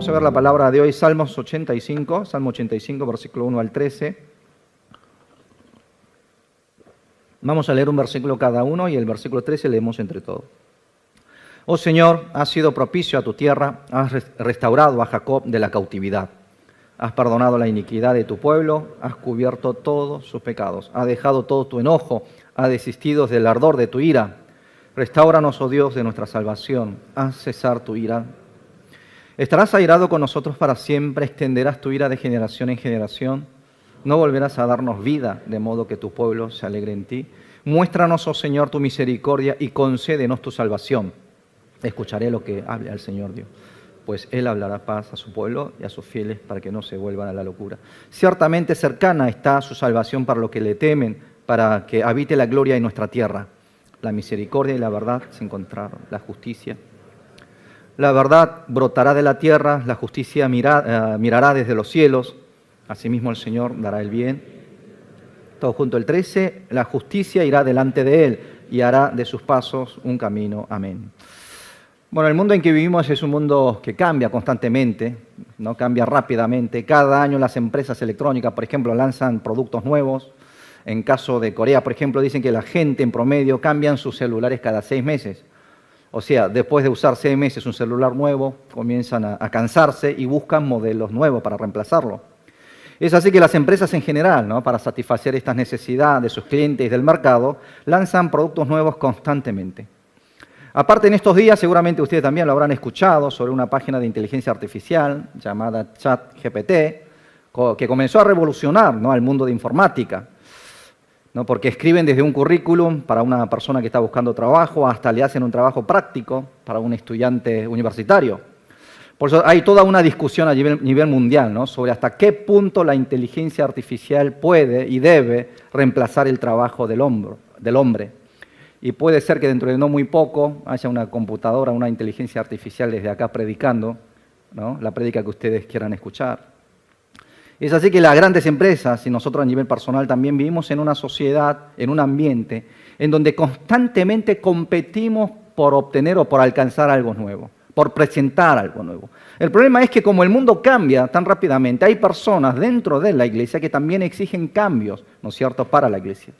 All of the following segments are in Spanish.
Vamos a ver la palabra de hoy, Salmo 85, versículo 1 al 13. Vamos a leer un versículo cada uno y el versículo 13 leemos entre todos. Oh Señor, has sido propicio a tu tierra, has restaurado a Jacob de la cautividad. Has perdonado la iniquidad de tu pueblo, has cubierto todos sus pecados, has dejado todo tu enojo, has desistido del ardor de tu ira. Restáuranos, oh Dios, de nuestra salvación, haz cesar tu ira. ¿Estarás airado con nosotros para siempre? ¿Extenderás tu ira de generación en generación? ¿No volverás a darnos vida, de modo que tu pueblo se alegre en ti? Muéstranos, oh Señor, tu misericordia y concédenos tu salvación. Escucharé lo que hable el Señor Dios, pues Él hablará paz a su pueblo y a sus fieles para que no se vuelvan a la locura. Ciertamente cercana está su salvación para los que le temen, para que habite la gloria en nuestra tierra. La misericordia y la verdad se encontraron, la justicia. La verdad brotará de la tierra, la justicia mirará desde los cielos. Asimismo el Señor dará el bien. Todo junto el 13, la justicia irá delante de Él y hará de sus pasos un camino. Amén. Bueno, el mundo en que vivimos es un mundo que cambia constantemente, ¿no? Cambia rápidamente. Cada año las empresas electrónicas, por ejemplo, lanzan productos nuevos. En caso de Corea, por ejemplo, dicen que la gente en promedio cambian sus celulares cada 6 meses. O sea, después de usar 6 meses un celular nuevo, comienzan a cansarse y buscan modelos nuevos para reemplazarlo. Es así que las empresas en general, ¿no? Para satisfacer estas necesidades de sus clientes y del mercado, lanzan productos nuevos constantemente. Aparte, en estos días, seguramente ustedes también lo habrán escuchado, sobre una página de inteligencia artificial llamada ChatGPT, que comenzó a revolucionar, ¿no? Al mundo de informática, ¿no? Porque escriben desde un currículum para una persona que está buscando trabajo hasta le hacen un trabajo práctico para un estudiante universitario. Por eso hay toda una discusión a nivel mundial, ¿no? Sobre hasta qué punto la inteligencia artificial puede y debe reemplazar el trabajo del hombre. Y puede ser que dentro de no muy poco haya una computadora, una inteligencia artificial desde acá predicando, ¿no? La prédica que ustedes quieran escuchar. Es así que las grandes empresas y nosotros a nivel personal también vivimos en una sociedad, en un ambiente, en donde constantemente competimos por obtener o por alcanzar algo nuevo, por presentar algo nuevo. El problema es que como el mundo cambia tan rápidamente, hay personas dentro de la iglesia que también exigen cambios, ¿no es cierto?, para la iglesia.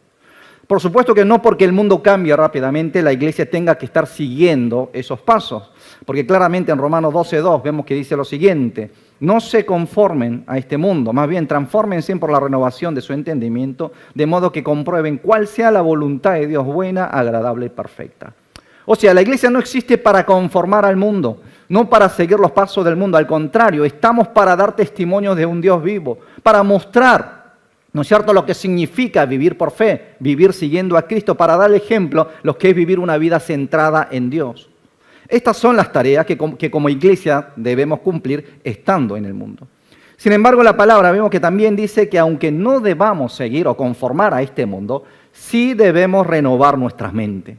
Por supuesto que no porque el mundo cambia rápidamente, la iglesia tenga que estar siguiendo esos pasos, porque claramente en Romanos 12:2 vemos que dice lo siguiente: no se conformen a este mundo, más bien transfórmense por la renovación de su entendimiento, de modo que comprueben cuál sea la voluntad de Dios buena, agradable y perfecta. O sea, la iglesia no existe para conformar al mundo, no para seguir los pasos del mundo, al contrario, estamos para dar testimonio de un Dios vivo, para mostrar, ¿no es cierto?, lo que significa vivir por fe, vivir siguiendo a Cristo, para dar ejemplo lo que es vivir una vida centrada en Dios. Estas son las tareas que como iglesia debemos cumplir estando en el mundo. Sin embargo, la palabra vemos que también dice que aunque no debamos seguir o conformar a este mundo, sí debemos renovar nuestras mentes.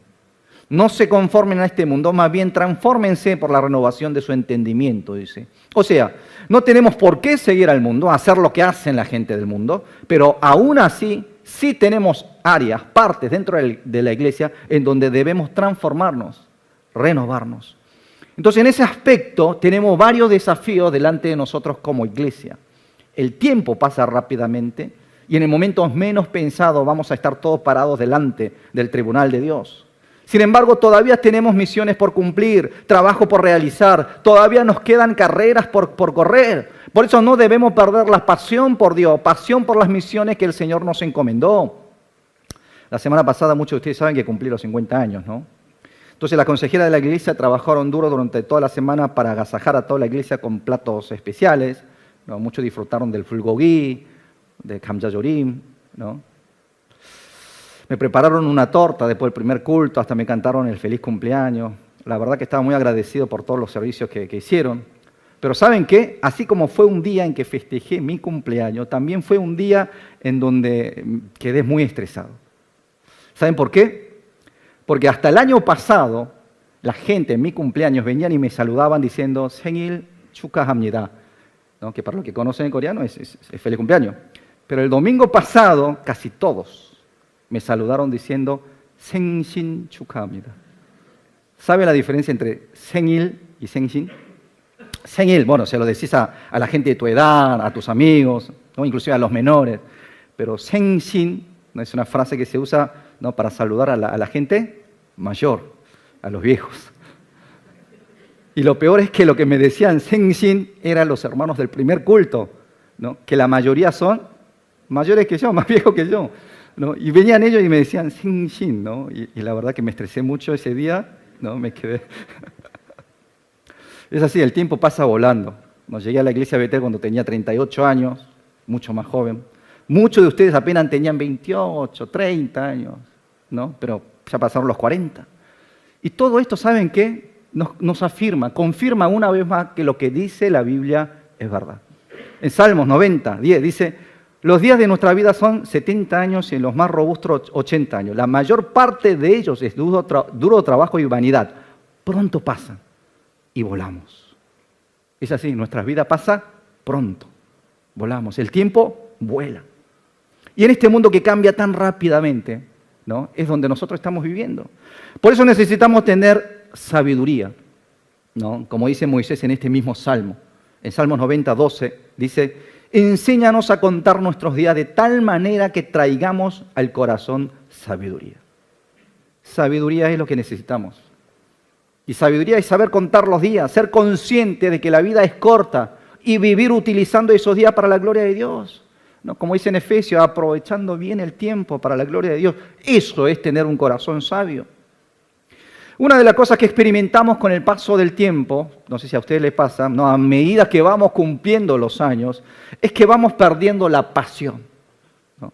No se conformen a este mundo, más bien transfórmense por la renovación de su entendimiento, dice. O sea, no tenemos por qué seguir al mundo, hacer lo que hacen la gente del mundo, pero aún así sí tenemos áreas, partes dentro de la iglesia en donde debemos transformarnos, renovarnos. Entonces, en ese aspecto tenemos varios desafíos delante de nosotros como iglesia. El tiempo pasa rápidamente y en el momento menos pensado vamos a estar todos parados delante del tribunal de Dios. Sin embargo, todavía tenemos misiones por cumplir, trabajo por realizar, todavía nos quedan carreras por correr. Por eso no debemos perder la pasión por Dios, pasión por las misiones que el Señor nos encomendó. La semana pasada muchos de ustedes saben que cumplí los 50 años, ¿no? Entonces las consejeras de la iglesia trabajaron duro durante toda la semana para agasajar a toda la iglesia con platos especiales, ¿no? Muchos disfrutaron del fulgogi, de kamjayorim, ¿no? Me prepararon una torta después del primer culto, hasta me cantaron el feliz cumpleaños. La verdad que estaba muy agradecido por todos los servicios que hicieron. Pero ¿saben qué? Así como fue un día en que festejé mi cumpleaños, también fue un día en donde quedé muy estresado. ¿Saben por qué? Porque hasta el año pasado, la gente en mi cumpleaños venían y me saludaban diciendo Sengil 축하합니다, ¿no? Que para los que conocen en coreano es feliz cumpleaños. Pero el domingo pasado, casi todos me saludaron diciendo 생신 축하합니다. ¿Sabe la diferencia entre 생일 y 생신? Sengil, bueno, se lo decís a la gente de tu edad, a tus amigos, ¿no? Inclusive a los menores. Pero Sengsin, ¿no? Es una frase que se usa, ¿no? Para saludar a la gente mayor, a los viejos. Y lo peor es que lo que me decían Sengsin eran los hermanos del primer culto, ¿no? Que la mayoría son mayores que yo, más viejos que yo, ¿no? Y venían ellos y me decían Sengsin, ¿no? Y la verdad que me estresé mucho ese día, ¿no? Me quedé. Es así, el tiempo pasa volando. Llegué a la iglesia Betel cuando tenía 38 años, mucho más joven. Muchos de ustedes apenas tenían 28, 30 años, ¿no? Pero ya pasaron los 40. Y todo esto, ¿saben qué? Nos afirma, confirma una vez más que lo que dice la Biblia es verdad. En Salmos 90, 10 dice, los días de nuestra vida son 70 años y en los más robustos 80 años. La mayor parte de ellos es duro trabajo y vanidad. Pronto pasan y volamos. Es así, nuestra vida pasa pronto, volamos. El tiempo vuela. Y en este mundo que cambia tan rápidamente, ¿no? Es donde nosotros estamos viviendo. Por eso necesitamos tener sabiduría, ¿no? Como dice Moisés en este mismo Salmo. En Salmos 90, 12, dice, enséñanos a contar nuestros días de tal manera que traigamos al corazón sabiduría. Sabiduría es lo que necesitamos. Y sabiduría es saber contar los días, ser consciente de que la vida es corta y vivir utilizando esos días para la gloria de Dios. ¿No? Como dice en Efesios, aprovechando bien el tiempo para la gloria de Dios. Eso es tener un corazón sabio. Una de las cosas que experimentamos con el paso del tiempo, no sé si a ustedes les pasa, ¿no? A medida que vamos cumpliendo los años, es que vamos perdiendo la pasión, ¿no?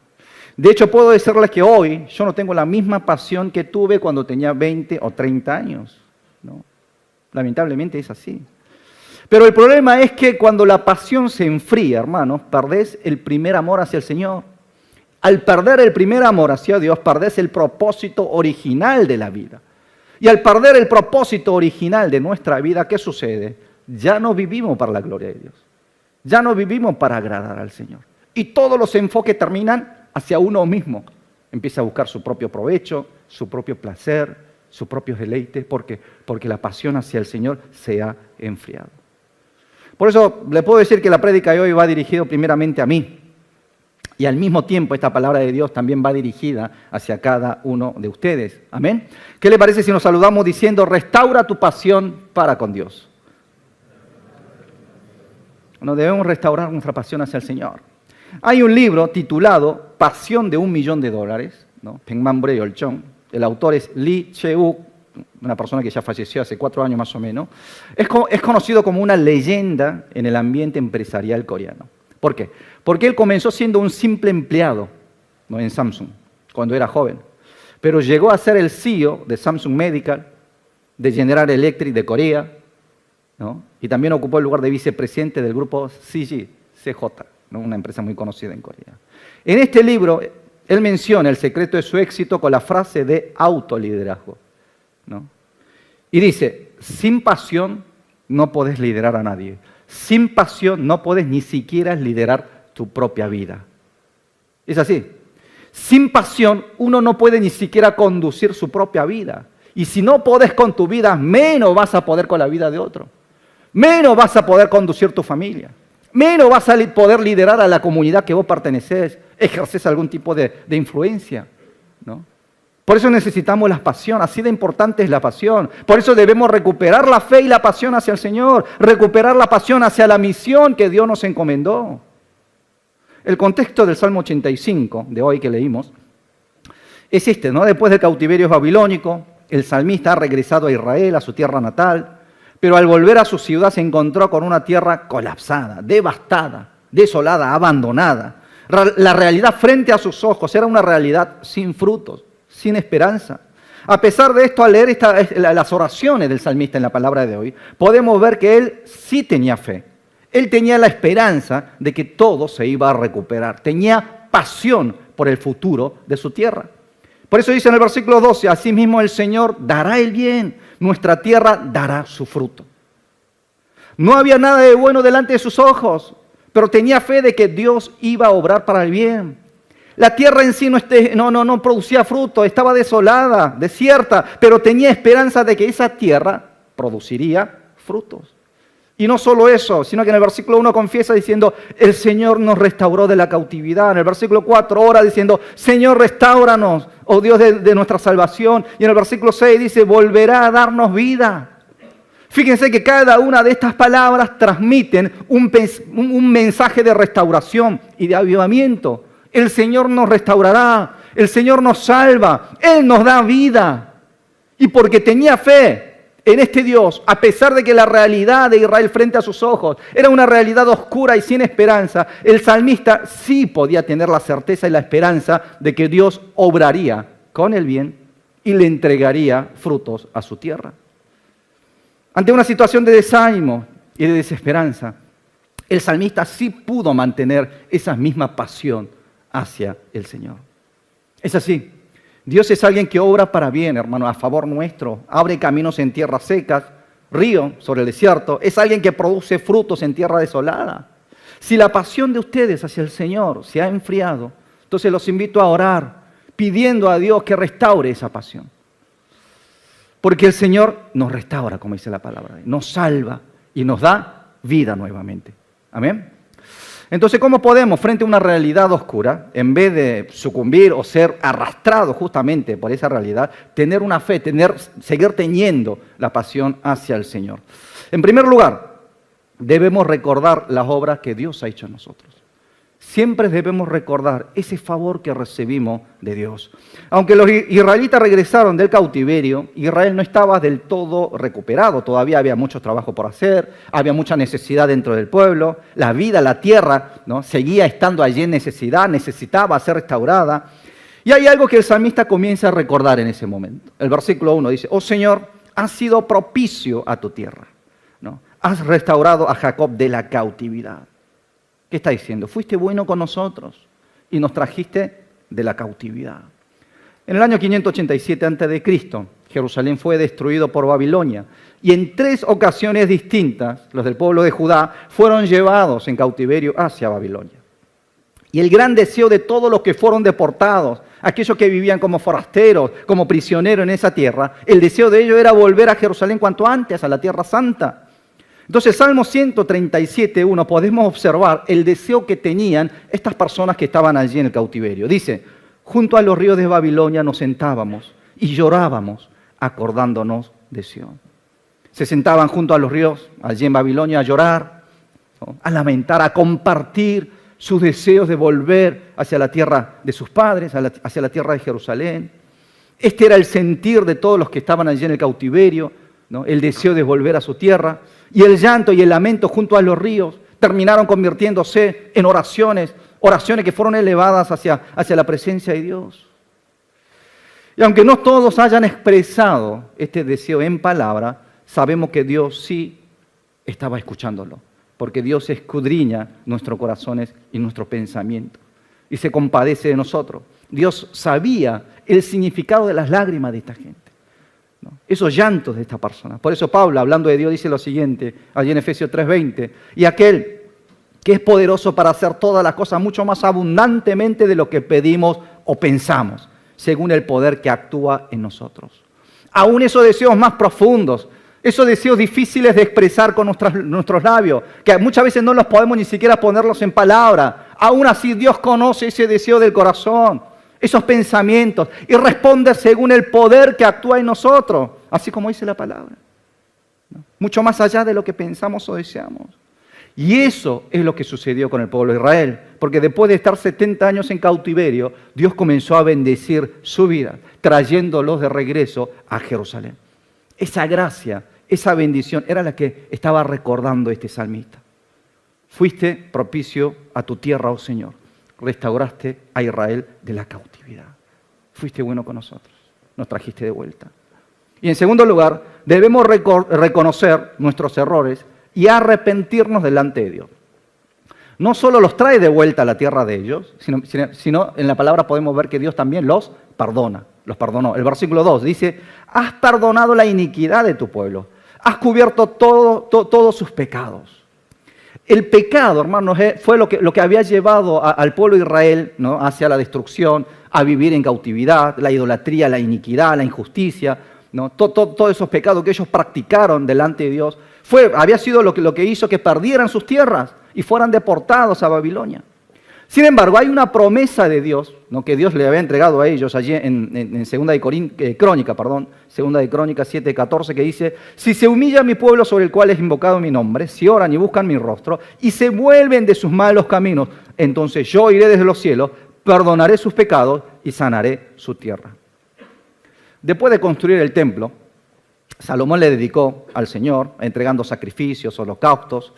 De hecho, puedo decirles que hoy yo no tengo la misma pasión que tuve cuando tenía 20 o 30 años, ¿no? Lamentablemente es así. Pero el problema es que cuando la pasión se enfría, hermanos, perdés el primer amor hacia el Señor. Al perder el primer amor hacia Dios, perdés el propósito original de la vida. Y al perder el propósito original de nuestra vida, ¿qué sucede? Ya no vivimos para la gloria de Dios. Ya no vivimos para agradar al Señor. Y todos los enfoques terminan hacia uno mismo. Empieza a buscar su propio provecho, su propio placer, sus propios deleites, porque la pasión hacia el Señor se ha enfriado. Por eso le puedo decir que la prédica de hoy va dirigida primeramente a mí. Y al mismo tiempo esta palabra de Dios también va dirigida hacia cada uno de ustedes. Amén. ¿Qué le parece si nos saludamos diciendo, restaura tu pasión para con Dios? Nos debemos restaurar nuestra pasión hacia el Señor. Hay un libro titulado Pasión de $1.000.000, ¿no? Pengman Breolchon. El autor es Lee Che-uk, una persona que ya falleció hace 4 años más o menos. Es conocido como una leyenda en el ambiente empresarial coreano. ¿Por qué? Porque él comenzó siendo un simple empleado, ¿no? En Samsung, cuando era joven. Pero llegó a ser el CEO de Samsung Medical, de General Electric de Corea, ¿no? Y también ocupó el lugar de vicepresidente del grupo CJ, ¿no? Una empresa muy conocida en Corea. En este libro, él menciona el secreto de su éxito con la frase de autoliderazgo, ¿no? Y dice, sin pasión no podés liderar a nadie. Sin pasión no puedes ni siquiera liderar tu propia vida. Es así. Sin pasión uno no puede ni siquiera conducir su propia vida. Y si no podés con tu vida, menos vas a poder con la vida de otro. Menos vas a poder conducir tu familia. Menos vas a poder liderar a la comunidad que vos pertenecés. Ejerces algún tipo de influencia, ¿no? Por eso necesitamos la pasión, así de importante es la pasión. Por eso debemos recuperar la fe y la pasión hacia el Señor, recuperar la pasión hacia la misión que Dios nos encomendó. El contexto del Salmo 85, de hoy que leímos, es este, ¿no? Después del cautiverio babilónico, el salmista ha regresado a Israel, a su tierra natal, pero al volver a su ciudad se encontró con una tierra colapsada, devastada, desolada, abandonada. La realidad frente a sus ojos era una realidad sin frutos, sin esperanza. A pesar de esto, al leer las oraciones del salmista en la palabra de hoy, podemos ver que él sí tenía fe. Él tenía la esperanza de que todo se iba a recuperar. Tenía pasión por el futuro de su tierra. Por eso dice en el versículo 12, asimismo el Señor dará el bien, nuestra tierra dará su fruto. No había nada de bueno delante de sus ojos, pero tenía fe de que Dios iba a obrar para el bien. La tierra en sí no producía fruto, estaba desolada, desierta, pero tenía esperanza de que esa tierra produciría frutos. Y no solo eso, sino que en el versículo 1 confiesa diciendo, el Señor nos restauró de la cautividad. En el versículo 4 ora diciendo, Señor, restauranos, oh Dios de nuestra salvación. Y en el versículo 6 dice, volverá a darnos vida. Fíjense que cada una de estas palabras transmiten un mensaje de restauración y de avivamiento. El Señor nos restaurará, el Señor nos salva, Él nos da vida. Y porque tenía fe en este Dios, a pesar de que la realidad de Israel frente a sus ojos era una realidad oscura y sin esperanza, el salmista sí podía tener la certeza y la esperanza de que Dios obraría con el bien y le entregaría frutos a su tierra. Ante una situación de desánimo y de desesperanza, el salmista sí pudo mantener esa misma pasión hacia el Señor. Es así. Dios es alguien que obra para bien, hermano, a favor nuestro. Abre caminos en tierras secas, río sobre el desierto. Es alguien que produce frutos en tierra desolada. Si la pasión de ustedes hacia el Señor se ha enfriado, entonces los invito a orar, pidiendo a Dios que restaure esa pasión. Porque el Señor nos restaura, como dice la palabra, nos salva y nos da vida nuevamente. Amén. Entonces, ¿cómo podemos, frente a una realidad oscura, en vez de sucumbir o ser arrastrados justamente por esa realidad, tener una fe, seguir teniendo la pasión hacia el Señor? En primer lugar, debemos recordar las obras que Dios ha hecho en nosotros. Siempre debemos recordar ese favor que recibimos de Dios. Aunque los israelitas regresaron del cautiverio, Israel no estaba del todo recuperado. Todavía había mucho trabajo por hacer, había mucha necesidad dentro del pueblo. La vida, la tierra, ¿no?, seguía estando allí en necesidad, necesitaba ser restaurada. Y hay algo que el salmista comienza a recordar en ese momento. El versículo 1 dice, oh Señor, has sido propicio a tu tierra, ¿no? Has restaurado a Jacob de la cautividad. ¿Qué está diciendo? Fuiste bueno con nosotros y nos trajiste de la cautividad. En el año 587 a.C., Jerusalén fue destruido por Babilonia y en 3 ocasiones distintas los del pueblo de Judá fueron llevados en cautiverio hacia Babilonia. Y el gran deseo de todos los que fueron deportados, aquellos que vivían como forasteros, como prisioneros en esa tierra, el deseo de ellos era volver a Jerusalén cuanto antes, a la Tierra Santa. Entonces, Salmo 137:1, podemos observar el deseo que tenían estas personas que estaban allí en el cautiverio. Dice, junto a los ríos de Babilonia nos sentábamos y llorábamos acordándonos de Sión. Se sentaban junto a los ríos allí en Babilonia a llorar, ¿no?, a lamentar, a compartir sus deseos de volver hacia la tierra de sus padres, hacia la tierra de Jerusalén. Este era el sentir de todos los que estaban allí en el cautiverio, ¿no?, el deseo de volver a su tierra. Y el llanto y el lamento junto a los ríos terminaron convirtiéndose en oraciones que fueron elevadas hacia la presencia de Dios. Y aunque no todos hayan expresado este deseo en palabra, sabemos que Dios sí estaba escuchándolo, porque Dios escudriña nuestros corazones y nuestro pensamiento y se compadece de nosotros. Dios sabía el significado de las lágrimas de esta gente, ¿no?, esos llantos de esta persona. Por eso Pablo, hablando de Dios, dice lo siguiente, allí en Efesios 3:20, y aquel que es poderoso para hacer todas las cosas mucho más abundantemente de lo que pedimos o pensamos, según el poder que actúa en nosotros. Aún esos deseos más profundos, esos deseos difíciles de expresar con nuestros labios, que muchas veces no los podemos ni siquiera ponerlos en palabra, aún así Dios conoce ese deseo del corazón, esos pensamientos, y responde según el poder que actúa en nosotros, así como dice la palabra, ¿no?, mucho más allá de lo que pensamos o deseamos. Y eso es lo que sucedió con el pueblo de Israel, porque después de estar 70 años en cautiverio, Dios comenzó a bendecir su vida, trayéndolos de regreso a Jerusalén. Esa gracia, esa bendición era la que estaba recordando este salmista. Fuiste propicio a tu tierra, oh Señor. Restauraste a Israel de la cautividad. Fuiste bueno con nosotros, nos trajiste de vuelta. Y en segundo lugar, debemos reconocer nuestros errores y arrepentirnos delante de Dios. No solo los trae de vuelta a la tierra de ellos, sino en la palabra podemos ver que Dios también los perdona, los perdonó. El versículo 2 dice, has perdonado la iniquidad de tu pueblo, has cubierto todos sus pecados. El pecado, hermanos, fue lo que había llevado al pueblo de Israel, ¿no?, hacia la destrucción, a vivir en cautividad, la idolatría, la iniquidad, la injusticia, ¿no?, todos esos pecados que ellos practicaron delante de Dios. Había sido lo que hizo que perdieran sus tierras y fueran deportados a Babilonia. Sin embargo, hay una promesa de Dios, ¿no?, que Dios le había entregado a ellos allí en Segunda de Crónicas 7:14, que dice: si se humilla mi pueblo sobre el cual es invocado mi nombre, si oran y buscan mi rostro y se vuelven de sus malos caminos, entonces yo iré desde los cielos, perdonaré sus pecados y sanaré su tierra. Después de construir el templo, Salomón le dedicó al Señor, entregando sacrificios, holocaustos.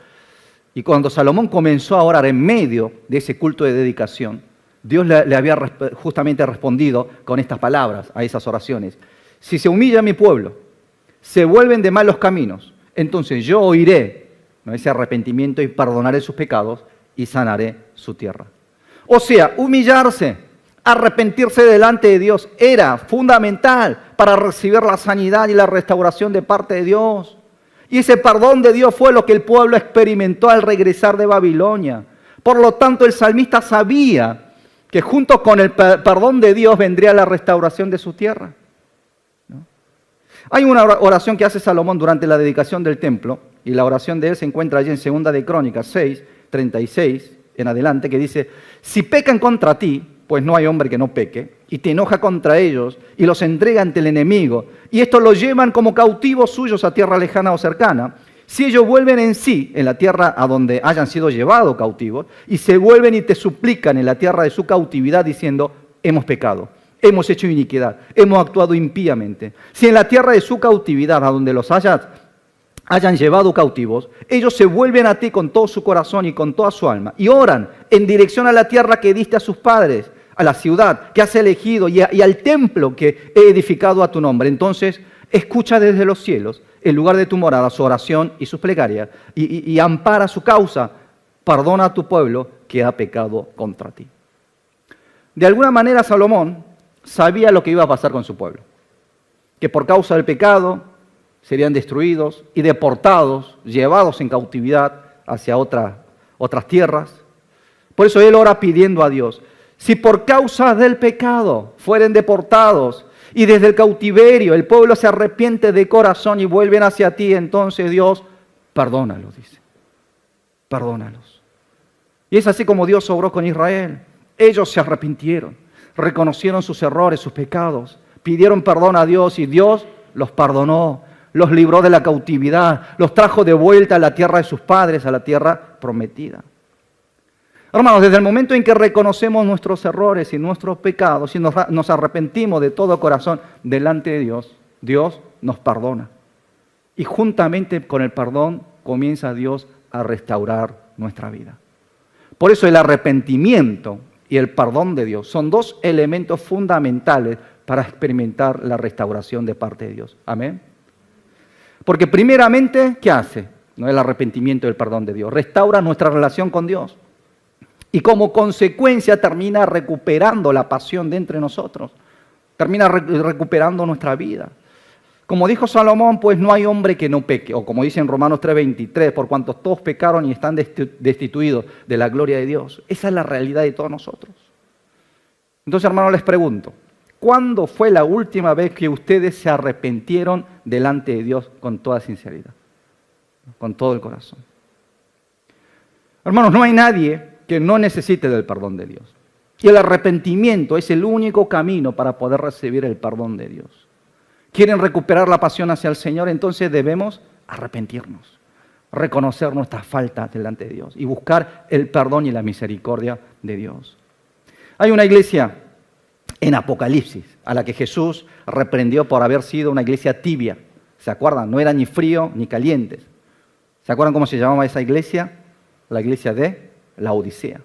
Y cuando Salomón comenzó a orar en medio de ese culto de dedicación, Dios le había justamente respondido con estas palabras a esas oraciones: si se humilla mi pueblo, se vuelven de malos caminos, entonces yo oiré, ¿no?, ese arrepentimiento y perdonaré sus pecados y sanaré su tierra. O sea, humillarse, arrepentirse delante de Dios era fundamental para recibir la sanidad y la restauración de parte de Dios. Y ese perdón de Dios fue lo que el pueblo experimentó al regresar de Babilonia. Por lo tanto, el salmista sabía que junto con el perdón de Dios vendría la restauración de su tierra, ¿no? Hay una oración que hace Salomón durante la dedicación del templo, y la oración de él se encuentra allí en Segunda de Crónicas 6:36 en adelante, que dice: si pecan contra ti, pues no hay hombre que no peque, y te enoja contra ellos, y los entrega ante el enemigo, y estos los llevan como cautivos suyos a tierra lejana o cercana, si ellos vuelven en sí, en la tierra a donde hayan sido llevados cautivos, y se vuelven y te suplican en la tierra de su cautividad, diciendo: hemos pecado, hemos hecho iniquidad, hemos actuado impíamente. Si en la tierra de su cautividad, a donde los hayan llevado cautivos, ellos se vuelven a ti con todo su corazón y con toda su alma, y oran en dirección a la tierra que diste a sus padres, a la ciudad que has elegido y al templo que he edificado a tu nombre, entonces escucha desde los cielos, en lugar de tu morada, su oración y sus plegarias, y ampara su causa, perdona a tu pueblo que ha pecado contra ti. De alguna manera Salomón sabía lo que iba a pasar con su pueblo, que por causa del pecado serían destruidos y deportados, llevados en cautividad hacia otras tierras. Por eso él ora pidiendo a Dios: si por causa del pecado fueren deportados y desde el cautiverio el pueblo se arrepiente de corazón y vuelven hacia ti, entonces Dios, perdónalos, dice. Perdónalos. Y es así como Dios obró con Israel. Ellos se arrepintieron, reconocieron sus errores, sus pecados, pidieron perdón a Dios y Dios los perdonó, los libró de la cautividad, los trajo de vuelta a la tierra de sus padres, a la tierra prometida. Hermanos, desde el momento en que reconocemos nuestros errores y nuestros pecados y nos arrepentimos de todo corazón delante de Dios, Dios nos perdona. Y juntamente con el perdón comienza Dios a restaurar nuestra vida. Por eso el arrepentimiento y el perdón de Dios son dos elementos fundamentales para experimentar la restauración de parte de Dios. Amén. Porque primeramente, ¿qué hace? No, el arrepentimiento y el perdón de Dios restaura nuestra relación con Dios. Y como consecuencia termina recuperando la pasión de entre nosotros. Termina recuperando nuestra vida. Como dijo Salomón, pues no hay hombre que no peque. O como dice en Romanos 3:23, por cuanto todos pecaron y están destituidos de la gloria de Dios. Esa es la realidad de todos nosotros. Entonces, hermanos, les pregunto, ¿cuándo fue la última vez que ustedes se arrepintieron delante de Dios con toda sinceridad? Con todo el corazón. Hermanos, no hay nadie que no necesite del perdón de Dios. Y el arrepentimiento es el único camino para poder recibir el perdón de Dios. ¿Quieren recuperar la pasión hacia el Señor? Entonces debemos arrepentirnos, reconocer nuestras faltas delante de Dios y buscar el perdón y la misericordia de Dios. Hay una iglesia en Apocalipsis a la que Jesús reprendió por haber sido una iglesia tibia. ¿Se acuerdan? No era ni frío ni caliente. ¿Se acuerdan cómo se llamaba esa iglesia? La iglesia de la Odisea.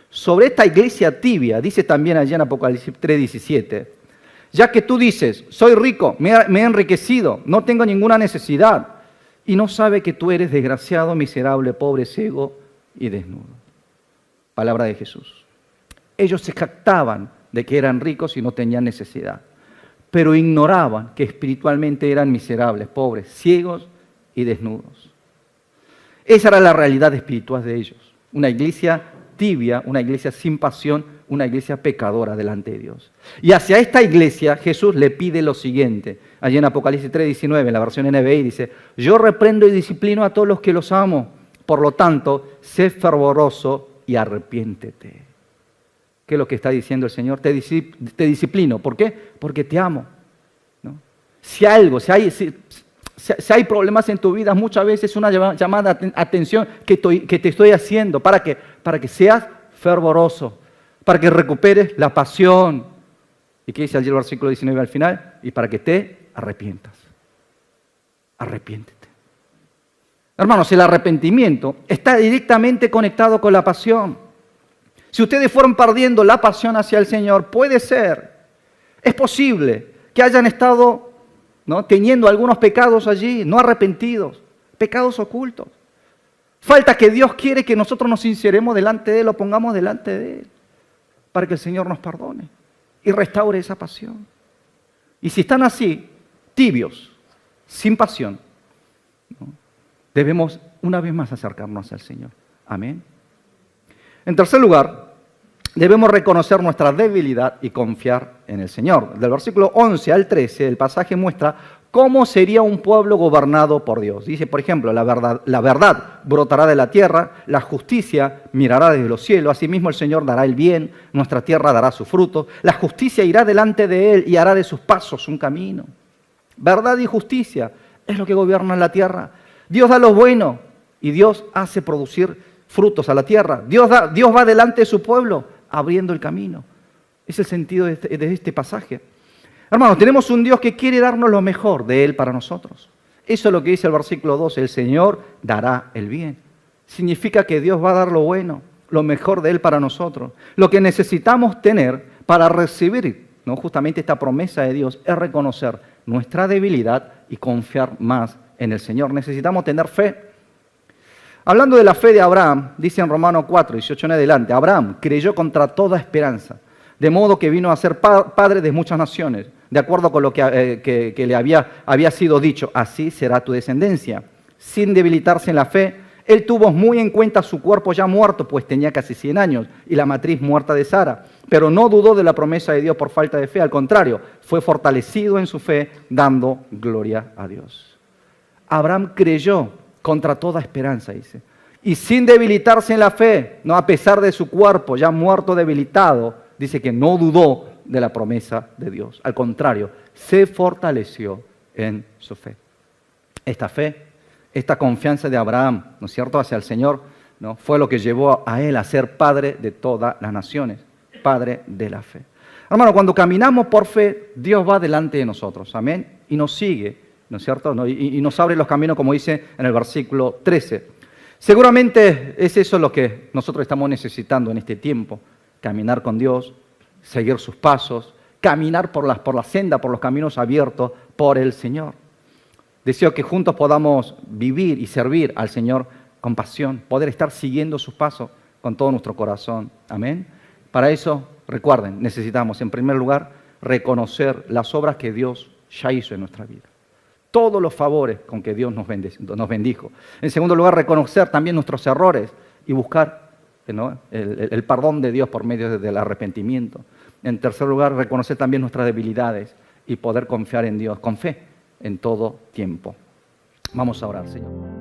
Sobre esta iglesia tibia, dice también allá en Apocalipsis 3:17, ya que tú dices, soy rico, me he enriquecido, no tengo ninguna necesidad, y no sabe que tú eres desgraciado, miserable, pobre, ciego y desnudo. Palabra de Jesús. Ellos se jactaban de que eran ricos y no tenían necesidad, pero ignoraban que espiritualmente eran miserables, pobres, ciegos y desnudos. Esa era la realidad espiritual de ellos. Una iglesia tibia, una iglesia sin pasión una iglesia pecadora delante de Dios. Y hacia esta iglesia Jesús le pide lo siguiente. Allí en Apocalipsis 3:19, en la versión NBI, dice: yo reprendo y disciplino a todos los que los amo. Por lo tanto, sé fervoroso y arrepiéntete. ¿Qué es lo que está diciendo el Señor? Te disciplino. ¿Por qué? Porque te amo, ¿no? Si hay problemas en tu vida, muchas veces es una llamada de atención que te estoy haciendo. ¿Para qué? Para que seas fervoroso, para que recuperes la pasión. ¿Y qué dice allí el versículo 19 al final? Y para que te arrepientas. Arrepiéntete. Hermanos, el arrepentimiento está directamente conectado con la pasión. Si ustedes fueron perdiendo la pasión hacia el Señor, puede ser, es posible que hayan estado, ¿no?, teniendo algunos pecados allí, no arrepentidos, pecados ocultos. Falta que Dios quiere que nosotros nos sinceremos delante de Él, lo pongamos delante de Él, para que el Señor nos perdone y restaure esa pasión. Y si están así, tibios, sin pasión, ¿no?, debemos una vez más acercarnos al Señor. Amén. En tercer lugar, debemos reconocer nuestra debilidad y confiar en el Señor. Del versículo 11 al 13, el pasaje muestra cómo sería un pueblo gobernado por Dios. Dice, por ejemplo, la verdad brotará de la tierra, la justicia mirará desde los cielos, asimismo el Señor dará el bien, nuestra tierra dará su fruto, la justicia irá delante de Él y hará de sus pasos un camino. Verdad y justicia es lo que gobierna la tierra. Dios da lo bueno y Dios hace producir frutos a la tierra. Dios va delante de su pueblo, abriendo el camino. Es el sentido de este pasaje. Hermanos, tenemos un Dios que quiere darnos lo mejor de Él para nosotros. Eso es lo que dice el versículo 12, el Señor dará el bien. Significa que Dios va a dar lo bueno, lo mejor de Él para nosotros. Lo que necesitamos tener para recibir, ¿no?, justamente esta promesa de Dios es reconocer nuestra debilidad y confiar más en el Señor. Necesitamos tener fe. Hablando de la fe de Abraham, dice en Romanos 4:18 en adelante, Abraham creyó contra toda esperanza, de modo que vino a ser padre de muchas naciones, de acuerdo con lo que le había sido dicho, así será tu descendencia. Sin debilitarse en la fe, él tuvo muy en cuenta su cuerpo ya muerto, pues tenía casi 100 años, y la matriz muerta de Sara, pero no dudó de la promesa de Dios por falta de fe, al contrario, fue fortalecido en su fe, dando gloria a Dios. Abraham creyó contra toda esperanza, dice. Y sin debilitarse en la fe, no, a pesar de su cuerpo ya muerto, debilitado, dice que no dudó de la promesa de Dios. Al contrario, se fortaleció en su fe. Esta fe, esta confianza de Abraham, ¿no es cierto?, hacia el Señor, ¿no?, fue lo que llevó a él a ser padre de todas las naciones, padre de la fe. Hermano, cuando caminamos por fe, Dios va delante de nosotros, amén, y nos sigue, ¿no es cierto?, y nos abre los caminos, como dice en el versículo 13. Seguramente es eso lo que nosotros estamos necesitando en este tiempo, caminar con Dios, seguir sus pasos, caminar por la senda, por los caminos abiertos por el Señor. Deseo que juntos podamos vivir y servir al Señor con pasión, poder estar siguiendo sus pasos con todo nuestro corazón. Amén. Para eso, recuerden, necesitamos en primer lugar reconocer las obras que Dios ya hizo en nuestra vida. Todos los favores con que Dios nos bendijo. En segundo lugar, reconocer también nuestros errores y buscar, ¿no?, el perdón de Dios por medio del arrepentimiento. En tercer lugar, reconocer también nuestras debilidades y poder confiar en Dios con fe en todo tiempo. Vamos a orar, Señor.